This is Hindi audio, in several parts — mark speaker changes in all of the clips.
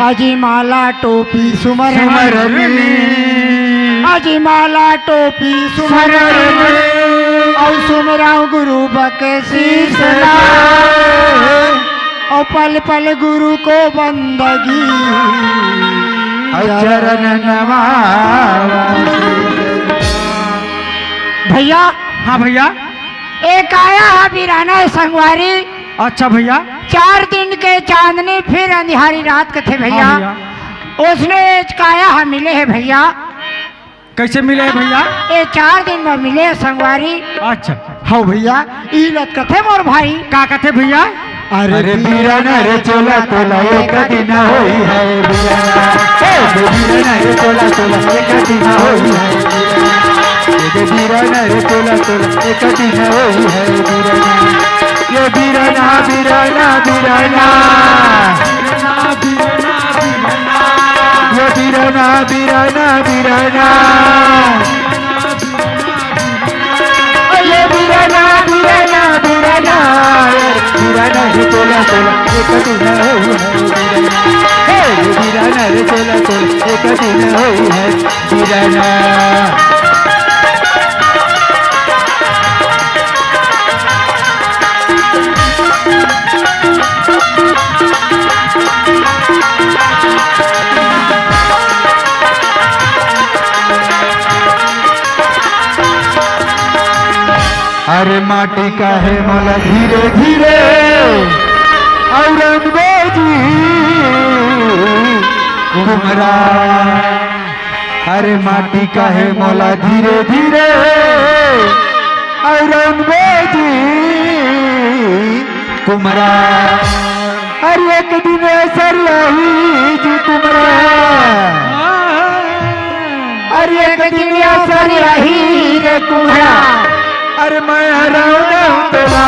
Speaker 1: अजी माला टोपी सुमर अजी माला टोपी सुमर और सुमराव गुरु बकशीस और पल पल गुरु को बंदगी चरण नवावा। भैया।
Speaker 2: हाँ भैया।
Speaker 1: एक आया है वीराना संगवारी।
Speaker 2: अच्छा भैया।
Speaker 1: 4 दिन के चांदनी फिर अंधियारी रात के थे भैया। उसने काया है मिले है भैया।
Speaker 2: कैसे मिले है भैया?
Speaker 1: ये 4 दिन में मिले संगवारी।
Speaker 2: अच्छा
Speaker 1: हाँ भैया इलत कथे मोर भाई
Speaker 2: का कथे भैया?
Speaker 1: अरे वीराना रे चोला तोला एक दिन होई है वीराना रे चोला तोला एक दिन होई है वीराना रे चोला तोला एक दिन होई है वीराना ये वीराना वीराना वीराना ये वीराना वीराना वीराना ये वीराना वीराना वीराना वीराना रे चोला तोला एक दिन होई है वीराना रे चोला तोला एक दिन होई है वीराना। अरे माटी का है मोला धीरे धीरे औरंगजेबी कुमरा। अरे माटी का है मोला धीरे धीरे औरंगजेबी कुमरा। अरे एक दिन सरही जी कुमरा। अरे एक दिन सरही रे कुमरा। अरे मैं हराऊंगा तोला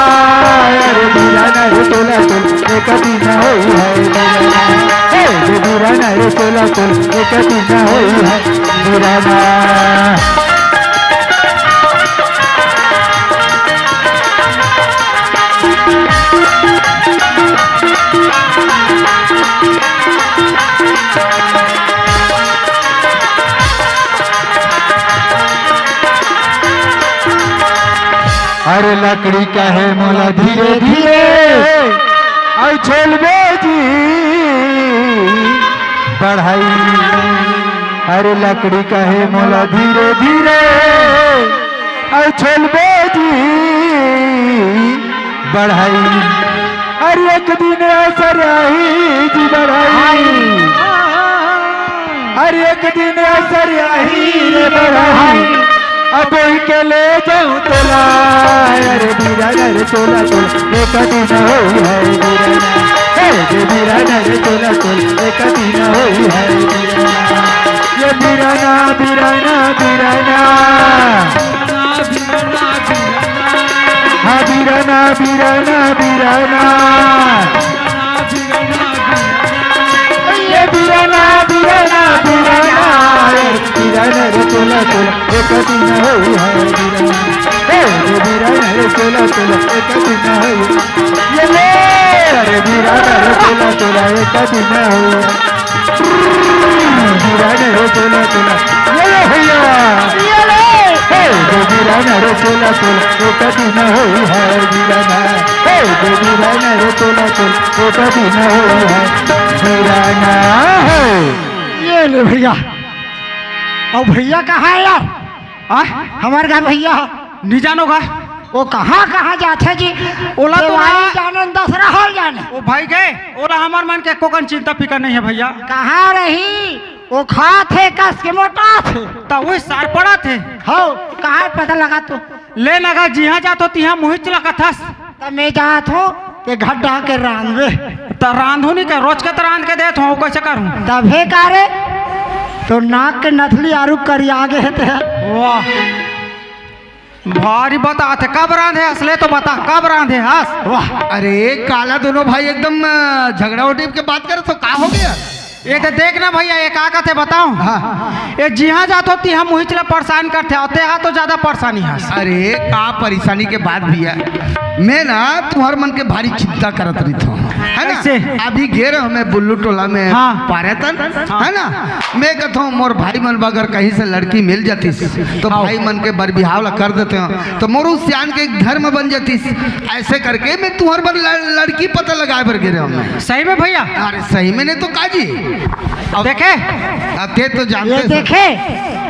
Speaker 1: अरे वीराना रे चोला तोला एक दिन होई है वीराना रे चोला तोला एक दिन होई है वीराना। अरे लकड़ी का है मोला धीरे धीरे और छोलबे जी बढ़ाई। अरे लकड़ी का है मोला धीरे धीरे और छोलबे जी बढ़ाई। अरे एक दिन असर आई जी बढ़ाई। अरे एक दिन असर आई रे बढ़ाई। अब के ले जाऊं तोला अरे वीराना रे चोला तोला एक दिन होई है वीराना वीराना रे चोला तोला एक दिन होई है वीराना ये वीराना वीराना वीराना हाँ वीराना वीराना वीराना ये वीराना वीराना वीराना वीराना रे चोला तोला एक दिन होई है वीराना वीराना रे चोला तोला एक दिन होई ये ले अरे वीराना रे चोला तोला एक दिन होई वीराना रे चोला तोला ये ले भैया ये ले वीराना रे चोला तोला एक दिन होई है वीराना वीराना रे चोला तोला एक दिन होई है वीराना। ये ले भैया। और भैया कहाँ है यार? हमारे घर भैया
Speaker 2: नहीं जानो का
Speaker 1: वो कहाँ कहाँ जाते जी?
Speaker 2: ओला तो
Speaker 1: जाने दसरा हॉल जाने
Speaker 2: वो भाई गए ओला हमार मन के कोकन चिंता फिकर नहीं है भैया।
Speaker 1: कहाँ रही वो खा थे कस के मोटा थे
Speaker 2: तो वही सार पड़ा थे।
Speaker 1: हो कहाँ पता लगा तो
Speaker 2: ले लगा जिहा जातो तिहा मुहित लगा थस
Speaker 1: तब मैं जात हूँ के गड्ढा के रांधवे
Speaker 2: तो रांधो नहीं कर रोज के तो रांध के देत हूँ कैसे करूँ
Speaker 1: तभे कारे तो नाक के नथली आरू करी आगे है।
Speaker 2: वाह भारी बताते कब रांधे असले तो बता कब रांधे हंस।
Speaker 1: वाह
Speaker 3: अरे काला दोनों भाई एकदम झगड़ा उठी के बात करे तो का हो गया?
Speaker 2: ये तो देखना भैया ये का कहते बताओ। ये जिहा जात होती हम मुहिचला परेशान करते होते हा तो ज्यादा परेशानी है।
Speaker 3: अरे का परेशानी के बाद भैया मैं ना तुम्हारे मन के भारी चिंता करत रही था, है ना।
Speaker 2: कैसे?
Speaker 3: अभी घेर हमें बुल्लू टोला में
Speaker 2: हाँ।
Speaker 3: पारेतन, है ना। मैं कहता हूँ मोर भाई मन अगर कहीं से लड़की मिल जाती तो भाई मन के बर बिहाव ला कर देते हो तो मोरू सियान के घर में बन जाती। ऐसे करके मैं तुम्हारे पर लड़की पता लगाए बर गिरे हमें।
Speaker 2: सही में भैया?
Speaker 3: अरे सही में नहीं तो काजी अब
Speaker 2: देखे
Speaker 3: अब थे तो
Speaker 4: ये
Speaker 3: जानते
Speaker 4: देखे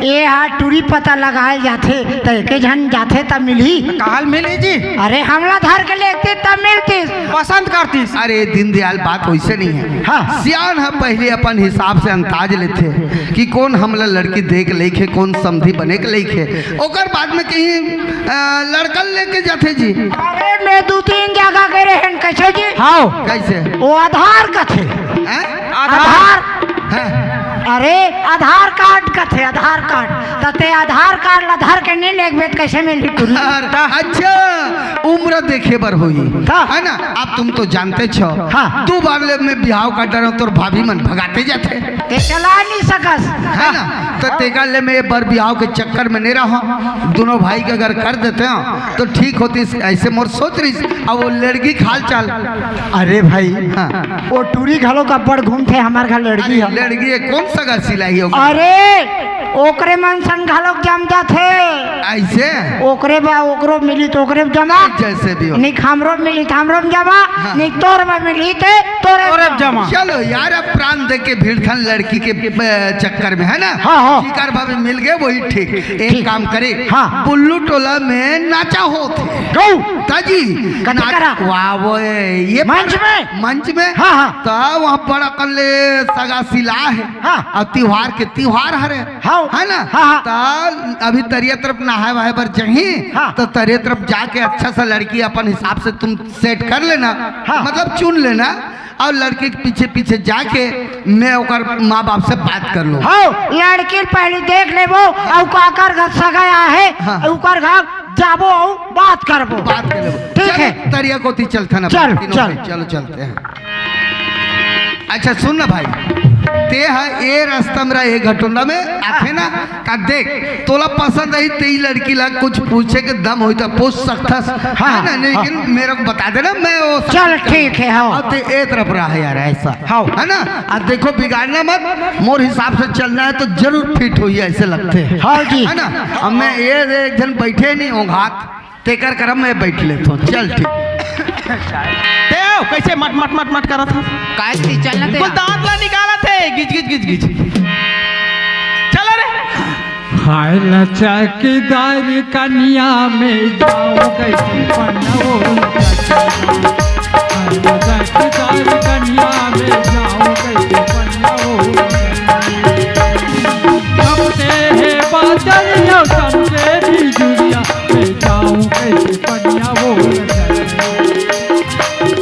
Speaker 4: ये हाथ टूरी पता लगाए जाते तो एक जन जाते तब मिली।
Speaker 2: काल मिली जी?
Speaker 4: अरे हमला धर के लेते तब मिलती।
Speaker 2: पसंद करती?
Speaker 3: अरे दीनदयाल बात वैसे नहीं है।
Speaker 4: हाँ।
Speaker 3: सियान है पहले अपन हिसाब से अंदाज लेते कि कौन हमला लड़की देख लेखे कौन समधी बने के लेखे ओकर बाद में कहीं लड़कन लेके जाते जी।
Speaker 4: अरे मैं 2-3 जगह गए रहन कैसे जी?
Speaker 2: हाँ।
Speaker 3: कैसे?
Speaker 4: वो आधार का थे।
Speaker 3: हैं?
Speaker 4: आधार
Speaker 3: हैं?
Speaker 4: अरे आधार कार्ड का थे आधार कार्ड तते आधार कार्ड ला धर के नहीं लेके बेट कैसे मिली टूरी?
Speaker 3: अच्छा उम्र देखे बर हुई है ना। अब तुम तो जानते छो
Speaker 4: हाँ।
Speaker 3: 2 बार ले में बिहाव का डर तो भाभी मन भगाते जाते
Speaker 4: ते चला नहीं सकस,
Speaker 3: है ना। तो तेगा ले में बर बिहाव के चक्कर में नहीं रहो। दोनों भाई के अगर कर देते हो तो ठीक होती। ऐसे मोर सोच रही अब वो लड़की खाल चाल।
Speaker 4: अरे भाई
Speaker 3: हाँ।
Speaker 4: वो टूरी घलो का बड़ घूमते हमार घर लड़की है।
Speaker 3: लड़की कौन सा घर सिलाई होगी?
Speaker 4: अरे ओकरे मन संग घलो जमता थे
Speaker 3: ऐसे
Speaker 4: ओकरे बा ओकरो मिली तो ओकरे में जमा
Speaker 3: जैसे भी हो।
Speaker 4: नहीं हमरो मिली तो हमरो में जमा
Speaker 3: हाँ।
Speaker 4: नहीं तोर में मिली तो तोरे
Speaker 2: तोरे
Speaker 4: में
Speaker 2: जमा।
Speaker 3: चलो यार अब प्राण दे के भीड़ थन लड़की के चक्कर में, है ना।
Speaker 4: हाँ, हाँ।
Speaker 3: शिकार भाभी मिल गए वही ठीक। एक काम करे
Speaker 4: हाँ।
Speaker 3: बुल्लू टोला में नाचा होते
Speaker 4: गौ
Speaker 3: ताजी
Speaker 4: कते करा?
Speaker 3: वाह वो ये
Speaker 4: मंच में?
Speaker 3: मंच में
Speaker 4: हाँ, हाँ।
Speaker 3: तो वहाँ पर अपन ले सगा सिला है।
Speaker 4: हाँ।
Speaker 3: और त्योहार के त्योहार हरे
Speaker 4: हाँ।
Speaker 3: है ना।
Speaker 4: हाँ, हाँ।
Speaker 3: तो अभी तरिया तरफ नहाए वहाए पर जही
Speaker 4: हाँ।
Speaker 3: तो तरिया तरफ जाके अच्छा सा लड़की अपन हिसाब से तुम सेट कर लेना।
Speaker 4: हाँ।
Speaker 3: मतलब चुन लेना और लड़के के पीछे पीछे जाके मैं ओकर माँ बाप से बात कर लूँ।
Speaker 4: हो लड़की पहले देख लेबो और काकर घर सगाया है
Speaker 3: हाँ।
Speaker 4: ऊपर घर जाबो और बात करबो।
Speaker 3: बात कर लो।
Speaker 4: ठीक है।
Speaker 3: तरिया कोती चलता ना
Speaker 4: चल,
Speaker 3: तीनों
Speaker 4: चल।
Speaker 3: भाई, चलो चलते हैं। अच्छा सुन ना भाई ते है ये रास्ता मेरा ये घटोंडा में आखे ना का देख तोला पसंद आई तेई लड़की ला कुछ पूछे के दम होई तो पूछ सकता है ना। लेकिन मेरे को बता देना मैं वो
Speaker 4: चल ठीक है। हाँ
Speaker 3: अब ते ए तरफ रहा है यार ऐसा
Speaker 4: हाँ।
Speaker 3: है ना। अब देखो बिगाड़ना मत मोर हिसाब से चलना है तो जरूर फिट हुई ऐसे लगते हैं।
Speaker 4: हाँ जी।
Speaker 3: है ना। अब मैं ये एक जन बैठे नहीं हूँ घात तेकर करम मैं बैठ लेता हूँ। चल ठीक।
Speaker 2: देव कैसे मट मट मट मट करा था?
Speaker 5: काय ती चलना ते
Speaker 2: कुल दांत ला निकाला थे गिच गिच गिच गिच। चलो रे।
Speaker 1: हाय लचकदार कन्या में जाओ कैसे पन्नो लचकदार कन्या में जाओ कैसे पन्नो सबसे है बादल यो सबसे भी जुड़िया में जाऊं कैसे पन्या वो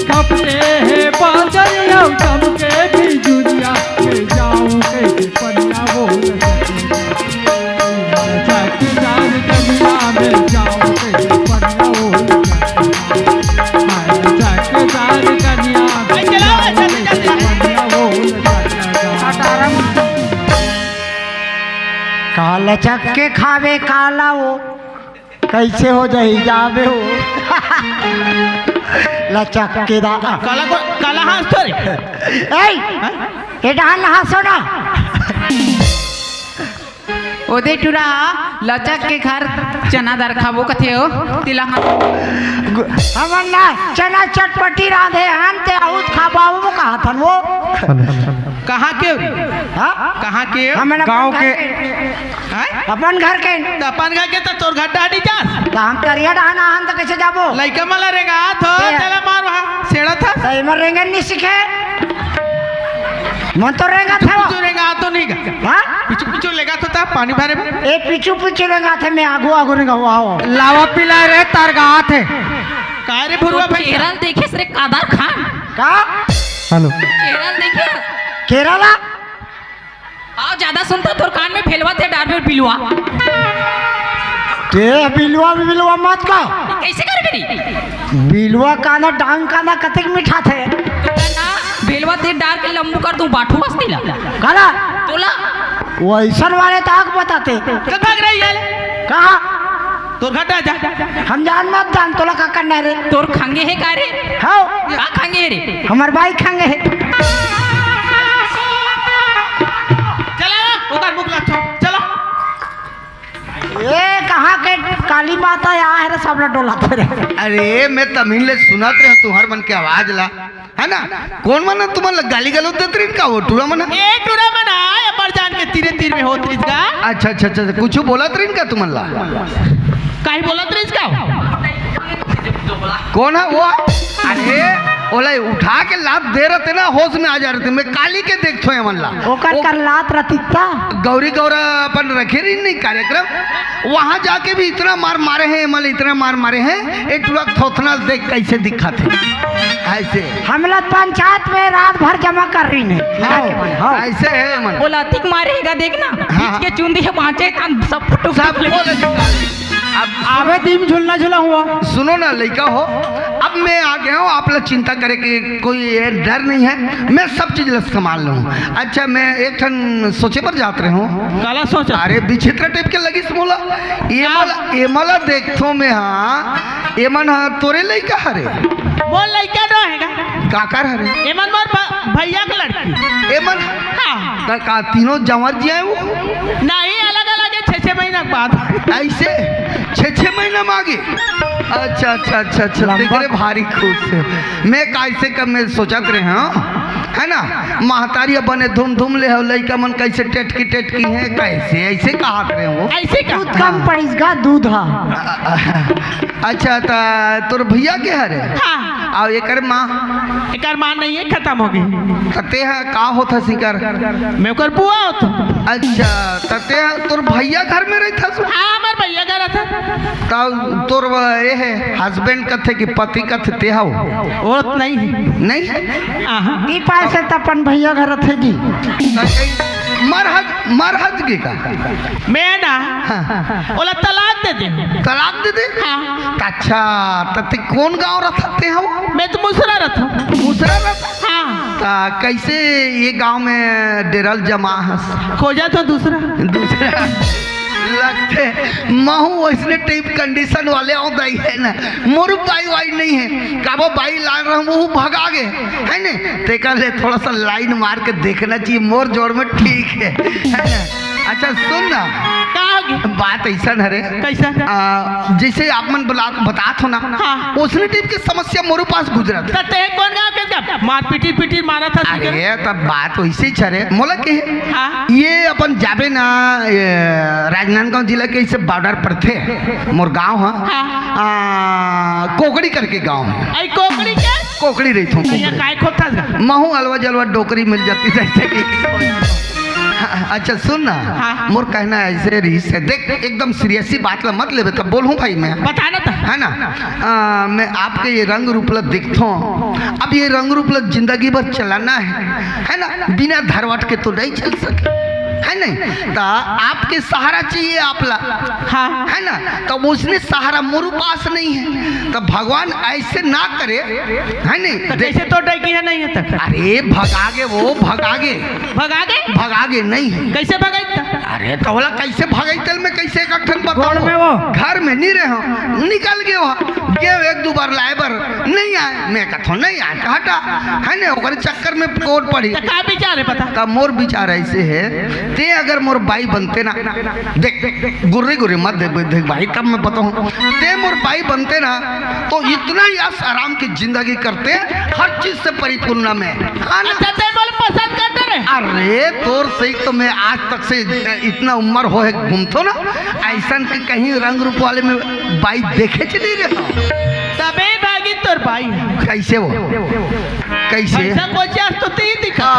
Speaker 1: सबसे है बादल यो सबके भी जुड़िया में जाऊं कैसे पन्या वो लचकदार कन्या में जाऊं कैसे पन्या वो लचकदार कन्या में जाऊं कैसे पन्या वो
Speaker 4: काला चक के खावे काला वो कैसे हो जाई जावे हो लचक के दा
Speaker 2: काला हाथ थोड़े।
Speaker 4: ए डाल हंसो ना।
Speaker 5: ओदे टुरा लचक के घर चना दार खाबो कथे हो तिला
Speaker 4: हमन ना चना चटपटी रांधे हन ते आउत खाबाबो कहा थन वो।
Speaker 2: कहाँ के?
Speaker 4: हाँ?
Speaker 2: कहाँ के?
Speaker 4: हमन
Speaker 2: गांव के।
Speaker 4: अपन घर के
Speaker 2: अपन घर के तो तोर घर डाडी जा।
Speaker 4: तो हम तरिया डाना हन तो कैसे जाबो?
Speaker 2: लइका मला रेगा थो चला मार वहाँ सेड़ा था।
Speaker 4: सही में रेंगन नहीं सीखे मन तो रेंगा था वो।
Speaker 2: पीछू रेगा तो नहीं गा।
Speaker 4: हाँ?
Speaker 2: पीछू पीछू लेगा तो था पानी भरे में।
Speaker 4: ए पीछू पीछू रेंगा थे मैं आगू आगू रेंगा हुआ हो।
Speaker 2: लावा पिला रे तार गात है। काय रे भुरवा भाई?
Speaker 5: केरल देखे सरे कादर खान
Speaker 4: का?
Speaker 1: हेलो
Speaker 5: केरल देखे
Speaker 4: केरला?
Speaker 5: आओ ज्यादा सुनता तोर कान में फैलवा थे डार में पिलवा
Speaker 4: ते बिलुआ मत का।
Speaker 5: कैसे कर करी
Speaker 4: बिलुआ काना डांग काना कतक मीठा थे।
Speaker 5: ना बेलवा ते डार के लंबू कर दूं बाठू बस दिला
Speaker 4: काला
Speaker 5: तोला
Speaker 4: वैसन वाले ताक बताते
Speaker 2: तो भाग रही है।
Speaker 4: कहा
Speaker 2: तोर घटा जा
Speaker 4: हम जान मत जान तोला का करना रे
Speaker 5: तोर खांगे है का रे
Speaker 4: हाँ
Speaker 5: का खांगे है रे
Speaker 4: हमार भाई खांगे है
Speaker 2: चला ओकर मुख ला चलो
Speaker 4: ये कहाँ के काली माता यहाँ है रे सब लोग डोलाते रहे
Speaker 3: अरे मैं तमिल ले सुनत रहे तुहर मन के आवाज ला है ना कौन मना तुम्हारा गाली गलौज देत रही का वो टूरा मना
Speaker 2: ए टूरा मना अमर जान के तीरे तीर में होत रिस का
Speaker 3: अच्छा अच्छा अच्छा कुछ बोलत रही का तुम्हारा
Speaker 2: काहे बोलत रिस का
Speaker 3: कौन है वो अरे ओला उठा के लात दे रहे थे ना होश में आ जा रहे थे मैं काली के देखो है मन ला
Speaker 4: ओकर कर लात रतिता
Speaker 3: गौरी गौरा अपन रखे रही नहीं कार्यक्रम वहां जाके भी इतना मार मारे हैं मल इतना मार मारे हैं एक टुरा थोथना देख कैसे दिखा थे ऐसे
Speaker 4: हम लोग पंचायत में रात भर जमा कर रही है
Speaker 3: ऐसे है मन
Speaker 5: बोला तिक मारेगा देखना
Speaker 3: हाँ।
Speaker 5: इसके चुंदी है पहुंचे कान सब फुटू
Speaker 3: सब बोले अब
Speaker 2: आवे दिन झुलना झुला हुआ
Speaker 3: सुनो ना लड़का हो अब मैं आ गया हूँ आप लोग चिंता करे कि कोई ये डर नहीं है मैं सब चीज संभाल लूँ अच्छा मैं एक ठन सोचे पर जात रहे हूँ
Speaker 2: काला सोच
Speaker 3: अरे विचित्र टाइप के लगी मोला ये मला देखो मैं हाँ ये मन हाँ तोरे लड़का हरे
Speaker 2: बोल लइका न हैगा
Speaker 3: काकर हरे
Speaker 2: एमन मोर भैया के लड़की
Speaker 3: ये मन
Speaker 2: हां
Speaker 3: का तीनों जंवर जी आए वो
Speaker 2: नहीं अलग अलग है 6 महीना के बाद
Speaker 3: ऐसे 6 महीना मांगे अच्छा अच्छा अच्छा अच्छा देख रहे भारी खुश है मैं कैसे कब मैं सोचत रहे हाँ है ना महतारी बने धूम धूम ले हो लड़का मन कैसे टेटकी है कैसे ऐसे कहा करे वो
Speaker 2: ऐसे का
Speaker 4: दूध कम पड़ीस गा दूध हा
Speaker 3: अच्छा तोर भैया के हरे
Speaker 2: हां
Speaker 3: और एकर माँ
Speaker 2: एकर मां नहीं है खत्म हो गई
Speaker 3: तते है का होता सिकर
Speaker 2: मैं ओकर बुआ होत
Speaker 3: अच्छा तते है तोर भैया घर में रहता सो
Speaker 2: हां हमर भैया घर था
Speaker 3: तब तोर ये है हस्बैंड कथे कि पति कथे ते हो
Speaker 2: औरत नहीं है
Speaker 3: नहीं है
Speaker 2: हां
Speaker 4: ई पास से तपन भैया घर थे जी
Speaker 3: मरहज के का
Speaker 2: मैं ना ओला तलाक दे दे
Speaker 3: तलाक दे दे
Speaker 2: हां
Speaker 3: अच्छा तते कौन गांव रहते हो
Speaker 2: मैं तो मुसरा रहता
Speaker 3: दूसरा रहता
Speaker 2: हां
Speaker 3: कैसे ये गांव में डेरल जमा हस
Speaker 2: खोजा तो दूसरा
Speaker 3: दूसरा लगते महू वैसने टाइप कंडीशन वाले दई है ना मोर बाई वाई नहीं है काबो बाई लान रहा हूँ भगा गे है ना तेका ले थोड़ा सा लाइन मार के देखना चाहिए मोर जोर में ठीक है ना अच्छा सुन ना
Speaker 2: का होगी
Speaker 3: बात ऐसा है रे
Speaker 2: कैसा
Speaker 3: जैसे आप मन बता थो ना
Speaker 2: हाँ।
Speaker 3: उसने टाइप की समस्या मोरे पास गुजरा था
Speaker 2: तते कौन गांव के जब मार पीटी मारा था
Speaker 3: अरे तब बात वैसे ही छरे मोला के
Speaker 2: हाँ।
Speaker 3: ये अपन जाबे ना राजनांदगांव जिला के इसे बॉर्डर पर थे मोर गांव है कोकड़ी करके गांव है
Speaker 2: आई कोकड़ी के
Speaker 3: कोकड़ी रही थू
Speaker 2: यहाँ काय खोता था
Speaker 3: महू अलवा जलवा डोकरी मिल जाती जैसे कि अच्छा सुन ना
Speaker 2: हाँ।
Speaker 3: मोर कहना ऐसे रीस है देख एकदम सीरियस बात ला मत लेबे तब बोलूं भाई मैं
Speaker 2: बताना था
Speaker 3: है ना मैं आपके ये रंग रूपला देखता हूँ अब ये रंग रूपला जिंदगी भर चलाना है ना बिना धरवट के तो नहीं चल सके है नहीं तो आपके सहारा चाहिए आपला
Speaker 2: हाँ।
Speaker 3: है ना तो उसने सहारा मोरू पास नहीं है तो भगवान ऐसे ना करे है नहीं
Speaker 2: कैसे तो डकी है नहीं है तक
Speaker 3: अरे भगागे वो भगागे भगागे नहीं है
Speaker 2: कैसे भगाई
Speaker 3: अरे तो बोला कैसे भगाई में कैसे कठन
Speaker 2: कौन में वो?
Speaker 3: घर में नहीं रहे निकल गए वहाँ गए एक दो बार लाए बर नहीं आए मैं कथो नहीं आए हटा है ना ओकर चक्कर में कोट पड़ी
Speaker 2: का विचार है पता
Speaker 3: का मोर विचार ऐसे है ते अगर मोर बाई बनते ना देख गुर्रे गुर्रे मत देख भाई तब मैं बताऊँ ते मोर बाई बनते ना तो इतना ही आराम की जिंदगी करते हर चीज से परिपूर्ण में
Speaker 2: पसंद करते रहे
Speaker 3: अरे तोर सही तो मैं आज तक से इतना उम्र हो है घूमतो ना ऐसा कि कहीं रंग रूप वाले में बाई देखे चली रहे
Speaker 2: तबे भागी तोर भाई
Speaker 3: कैसे वो कैसे
Speaker 2: ऐसा कोई तो ते दिखा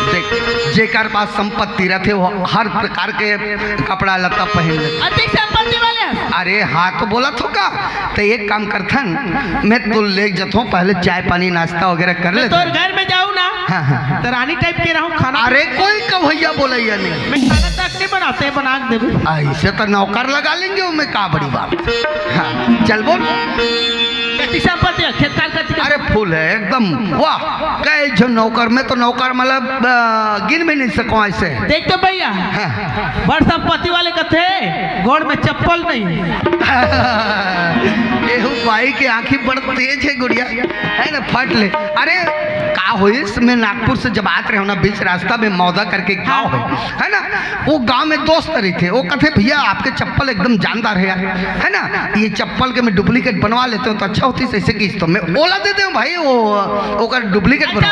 Speaker 3: देख जेकर पास संपत्ति रहते वो हर प्रकार के कपड़ा लत्ता पहन ले
Speaker 2: अधिक संपत्ति वाले
Speaker 3: अरे हाँ तो बोला तो का तो एक काम करथन मैं तो ले जतो पहले चाय पानी नाश्ता वगैरह कर ले
Speaker 2: तोर घर में जाऊँ ना
Speaker 3: हाँ।
Speaker 2: तो रानी टाइप के रहूँ खाना
Speaker 3: अरे कोई कवैया बोलैया नहीं
Speaker 2: मैं खाना तक नहीं बनाते बना के देबे
Speaker 3: ऐसे तो नौकर लगा लेंगे वो में का बड़ी बात हाँ चल बोल
Speaker 6: खेती संपत्ति है, खेत कार करती
Speaker 3: अरे फुल है एकदम। वाह कई जो नौकर में तो नौकर मतलब गिन भी नहीं सको ऐसे।
Speaker 6: देख तो भैया बड़ संपत्ति वाले का थे, गोड़ में चप्पल नहीं।
Speaker 3: एहू भाई की आंखें बड़ तेज है गुड़िया, है ना फट ले। अरे का हो इसमें नागपुर से जब आते रहे हो ना बीच रास्ता में मौदा करके गांव है ना, वो गांव में दोस्त रहे थे, वो कहते भैया आपके चप्पल एकदम जानदार है ना, ये चप्पल के मैं डुप्लीकेट बनवा लेते हूँ तो अच्छा होती है, ऐसे की तो मैं ओला देते हूँ भाई, वो कर डुप्लीकेट बनवा।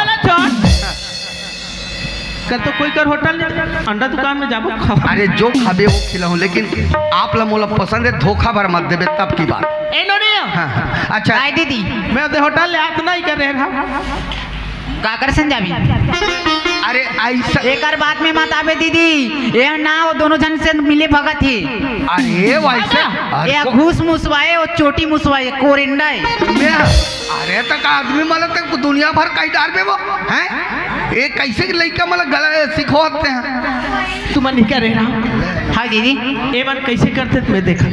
Speaker 6: कल तो कोई कर होटल नहीं, अंडा दुकान में जाबो खाओ।
Speaker 3: अरे जो खाबे वो खिलाऊं, लेकिन आप ला मोला पसंद है, धोखा भर मत देवे तब की बात।
Speaker 6: ए नोनी
Speaker 3: हाँ, अच्छा
Speaker 5: आए दीदी
Speaker 6: मैं तो होटल ले हाथ नहीं कर रहे था।
Speaker 5: का कर संजाबी
Speaker 3: अरे ऐसा
Speaker 5: एकर बात में मत आवे दीदी, ये ना वो दोनों जन से मिले भगत ही।
Speaker 3: अरे वैसे
Speaker 5: ये घूस मुसवाए और चोटी मुसवाए कोरिंडा है।
Speaker 3: मैं अरे तक आदमी मतलब तक दुनिया भर कई डाल में वो हैं, ये कैसे लड़का मतलब गला सिखवाते हैं।
Speaker 6: तुम नहीं कर रहे ना।
Speaker 5: हाँ दीदी
Speaker 6: ए बार कैसे करते तुम्हें देखा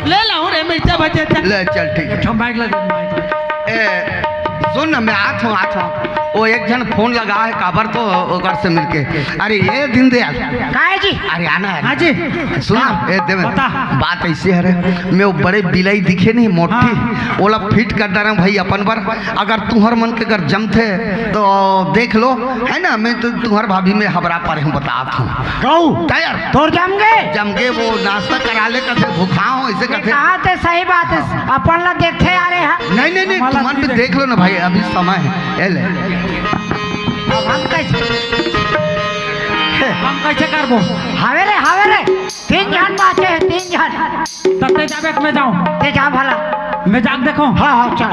Speaker 6: ले लाऊं रे मिर्चा भजिया।
Speaker 3: ले चल ठीक है। ए सुन ना मैं आत हूँ वो एक जन फोन लगा है काबर तो ओकर से मिलके। अरे ये दिन दे
Speaker 4: काहे जी?
Speaker 3: अरे आना है।
Speaker 2: हाँ जी
Speaker 3: सुन ना ए दे बात ऐसी है रे, मैं वो बड़े बिलाई दिखे नहीं मोटी ओला फिट कर डा रहा हूँ भाई अपन पर। अगर तुम्हार मन के अगर जमते तो देख लो, है ना, मैं तो तुम्हार भाभी में हबरा पर हूँ बतात हूँ।
Speaker 4: कहू
Speaker 3: तैयार
Speaker 4: तोर जम गए
Speaker 3: वो नाश्ता करा ले कहते भूखा हो ऐसे कहते।
Speaker 4: कहा थे सही बात है, अपन ला देखते आ रहे हैं।
Speaker 3: नहीं तुम भी देख लो ना भाई, अभी समय है। ए ले
Speaker 4: अब हम कैसे
Speaker 2: करबो?
Speaker 4: हावे रे 3 जन बाचे हैं, 3 जन।
Speaker 2: तब ते जाबे मैं जाऊं,
Speaker 4: ते जा भला
Speaker 2: मैं जाग देखो।
Speaker 4: हाँ चल।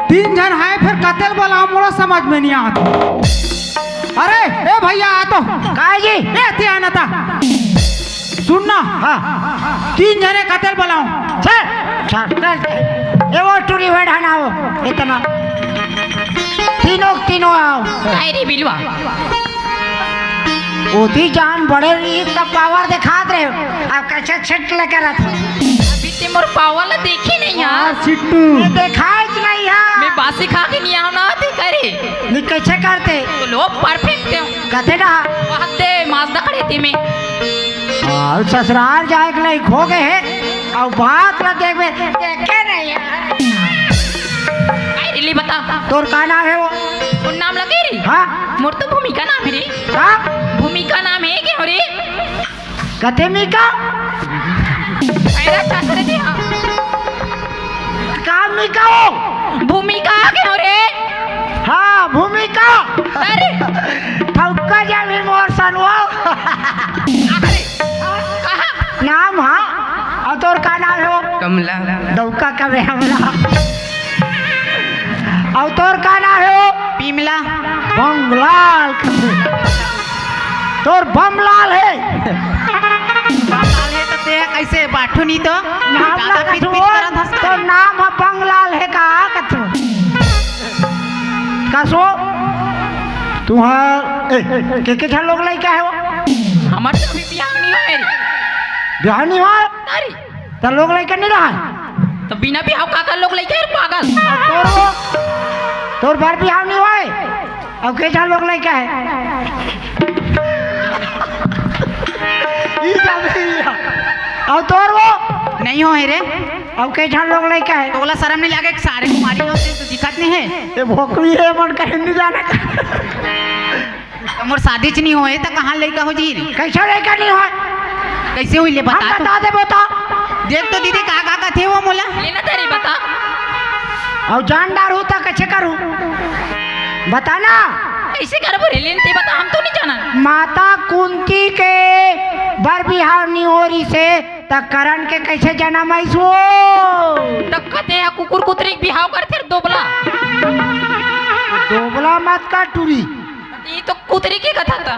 Speaker 2: तीन जन है फिर कतेल बोला मोरा समझ में नहीं आता। अरे ए भैया आ तो
Speaker 4: काहे जी?
Speaker 2: ए ते आना था सुनना। हाँ 3 जने कतेल बोलाऊं।
Speaker 4: चल ये वो टूरी हुए ढाना हो इतना, तीनों आओ।
Speaker 5: अरे बिलवा
Speaker 4: ओती जान बड़े रही तब पावर दिखा दे, अब कैसे छिट लेकर रख
Speaker 5: अभी ते मोर पावला देखी नहीं यार।
Speaker 2: सिट्टू
Speaker 4: ये दिखाई नहीं है।
Speaker 5: मैं बासी खा के नहीं आना ते करे
Speaker 4: नी कैसे करते
Speaker 5: तो लो परफेक्ट है
Speaker 4: कहते ना
Speaker 5: वहाते माजदा खड़े थे में
Speaker 4: और ससुराल जाए के लिए खो गए हैं और बात ना देखे नहीं है।
Speaker 5: अरे बता
Speaker 4: तोर का नाम है वो?
Speaker 5: उन नाम लगे रे।
Speaker 4: हाँ
Speaker 5: मोर तो भूमिका नाम है रे।
Speaker 4: हाँ
Speaker 5: भूमिका नाम है क्या रे?
Speaker 4: कहते मीका
Speaker 5: ऐसा चाहते रे हाँ।
Speaker 4: का मीका हो?
Speaker 5: भूमिका क्या रे?
Speaker 4: हाँ भूमिका।
Speaker 5: अरे
Speaker 4: ठौका जा भी मोर सनवा
Speaker 5: कहा
Speaker 4: नाम। हाँ और तोर का नाम है वो?
Speaker 5: कमला।
Speaker 4: दौका कबे हमला। और तोर का नाम है वो?
Speaker 5: पिमला।
Speaker 4: बमलाल। तोर बमलाल है।
Speaker 5: बमलाल है तो ते कैसे बाठू नहीं तो
Speaker 4: नाम
Speaker 5: दादा
Speaker 4: लगा
Speaker 5: पिट
Speaker 4: तो
Speaker 5: पिट करत हंस
Speaker 4: तो नाम है बंगलाल है का कथो कसो तुहार के ठन लोग लइका है वो?
Speaker 5: हमार तो अभी बियाह नहीं हुआ रे।
Speaker 4: बिहार नहीं हुआ
Speaker 5: अरे
Speaker 4: तो लोग लइका नहीं रहा।
Speaker 5: तो बिना बियाह का कर लोग लेके पागल।
Speaker 4: तोर वो तोर बार बिहार नहीं हुआ है अब के ठन लोग लइका है? ई जाबे और तोर वो
Speaker 5: नहीं हो है रे।
Speaker 4: अब के ठन लोग लइका है?
Speaker 5: तोला शर्म नहीं लगे सारे कुमारी होते तो दिखत नहीं है।
Speaker 4: ये भोकरी है मन कहीं नहीं जाने का।
Speaker 5: तो मोर शादी च नहीं होए तो कहाँ लड़का हो जी रे?
Speaker 4: कैसे लइका नहीं हुआ?
Speaker 5: कैसे हुई ले
Speaker 4: हम
Speaker 5: बता
Speaker 4: बता दे बता।
Speaker 5: देख तो दीदी का थे वो मोला लेना तेरी बता।
Speaker 4: और जानदार हो तो कैसे करूं बताना।
Speaker 5: कैसे करबो रे लेन ते बता हम तो नहीं जाना।
Speaker 4: माता कुंती के बर बिहार नहीं हो रही से तक करण के कैसे जन्म आईसो?
Speaker 5: तब कहते हैं कुकुर कुतरी बिहाव करते दोबला।
Speaker 4: दोबला मत का टूरी,
Speaker 5: ये तो कुतरी की कथा था।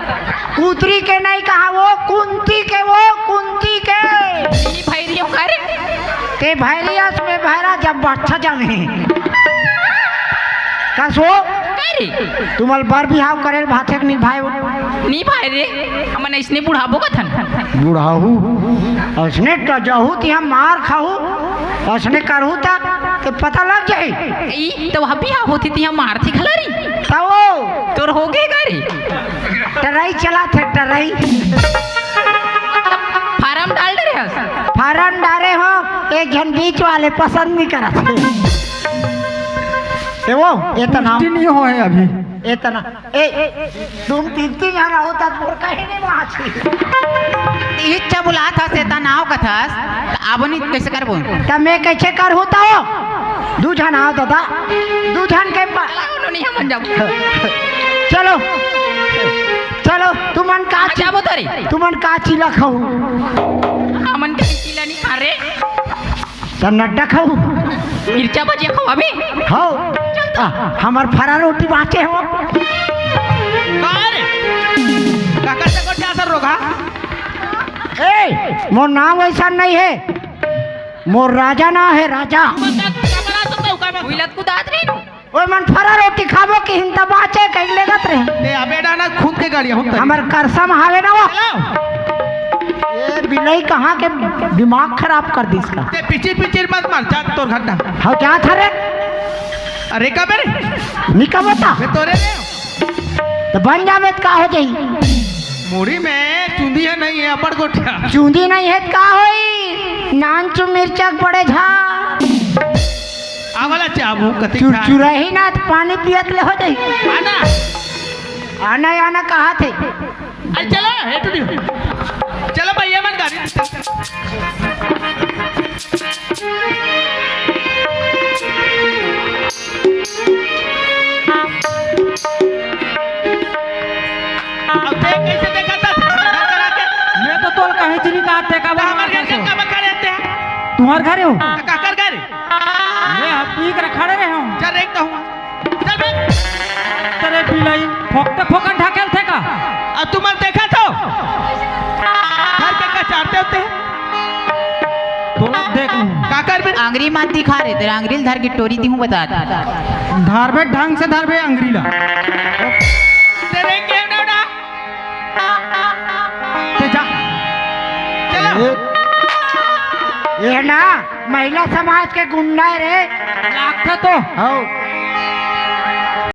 Speaker 4: कुतरी के नहीं कहा वो कुंती के, वो कुंती के
Speaker 5: ये भैरियों का रे।
Speaker 4: ते भैरियस में भैरा जब बच्चा जमे कसो
Speaker 5: रे
Speaker 4: तुमल बर बिहाव करेल भाथे के निभाए
Speaker 5: नहीं भाई रे हमन इसने बुढ़ाबो कथन
Speaker 4: बुढ़ाहू असने टजहू ती हम मार खाहू असने करहू ता तो पता लग जाए
Speaker 5: ई तो हबी हा होती थी हम मारती खलारी
Speaker 4: तो
Speaker 5: तोर हो गए गाड़ी
Speaker 4: टराई चला थे टराई
Speaker 5: फार्म डाल दे रे
Speaker 4: फारन डारे हो एक जन बीच वाले पसंद नहीं करा थे वो इतना
Speaker 2: नहीं हो है अभी
Speaker 4: इतना तुम तीन जना होता तो कहीं नहीं वहाँ छी
Speaker 5: इच्छा बुला था से तनाव कथास आबनी कैसे करबो
Speaker 4: तब मैं कैसे कर होता हो दू जन आओ दादा दू जन के
Speaker 5: नहीं हम जाब
Speaker 4: चलो चलो तुमन का
Speaker 5: जाबो तरी
Speaker 4: तुमन का चिला खाऊ
Speaker 5: हमन के चिला नहीं खा रे
Speaker 4: तब नड्डा खाऊ
Speaker 5: मिर्चा भजिया खाओ अभी
Speaker 4: हाँ हमार फरा रोटी बाँचे हो
Speaker 6: कार काका से कोठा असर रोगा
Speaker 4: ए मोर नाम वैसा नहीं है मोर राजा ना है राजा
Speaker 5: हुइलत को दात रे नु
Speaker 4: ओए मन फरा रोटी खाबो कि हिंदा बाँचे कहीं लेगत रहे
Speaker 6: ले अबेडा ना खुद के गाड़िया होता
Speaker 4: हमार करसम हावे ना वो ये बिलई कहाँ के दिमाग खराब कर दी इसका
Speaker 6: ते पिचिर मत मार जा तोर घटना
Speaker 4: हाँ क्या था रे
Speaker 6: अरे का बेरे
Speaker 4: निका बता
Speaker 6: मैं तोरे ले
Speaker 4: तो बन जावे तो का हो जाई
Speaker 6: मुड़ी में चुंदी है नहीं है अपड़ गोठिया
Speaker 4: चूंदी नहीं है तो का होई नान चु मिर्चक पड़े झा
Speaker 6: आवला चाबू कति
Speaker 4: चुरचुरा ही ना तो पानी पियत ले हो जाई
Speaker 6: आना
Speaker 4: आना आना कहा थे
Speaker 6: अरे चलो हे टूटी चलो भैया मन गाड़ी अब देख कैसे देखा था घर करा के
Speaker 2: मैं तो तोल कहे चली का आते का
Speaker 6: हमारे घर के काम खड़े रहते हैं
Speaker 2: तुम्हार घरे हो
Speaker 6: काकर घर
Speaker 2: मैं पी कर खड़े रहे हूँ
Speaker 6: चल एक कहूँ चल बे
Speaker 2: तेरे बिलाई फोकटे फोकट ढकेल थे का
Speaker 6: अब तुम्हारे देखा तो घर के कचारते होते हैं
Speaker 2: तोला देख लूँ
Speaker 6: काकर में
Speaker 5: आंगरी मात दिखा रहे तेरे आंगरी धर की टोरी दी हूं बता
Speaker 2: धारबे ढंग से धारबे अंगरीला
Speaker 6: तेरे के ना
Speaker 2: ते जा
Speaker 6: चलो
Speaker 4: ये ना महिला समाज के गुंडा है रे
Speaker 2: लागते तो
Speaker 4: हो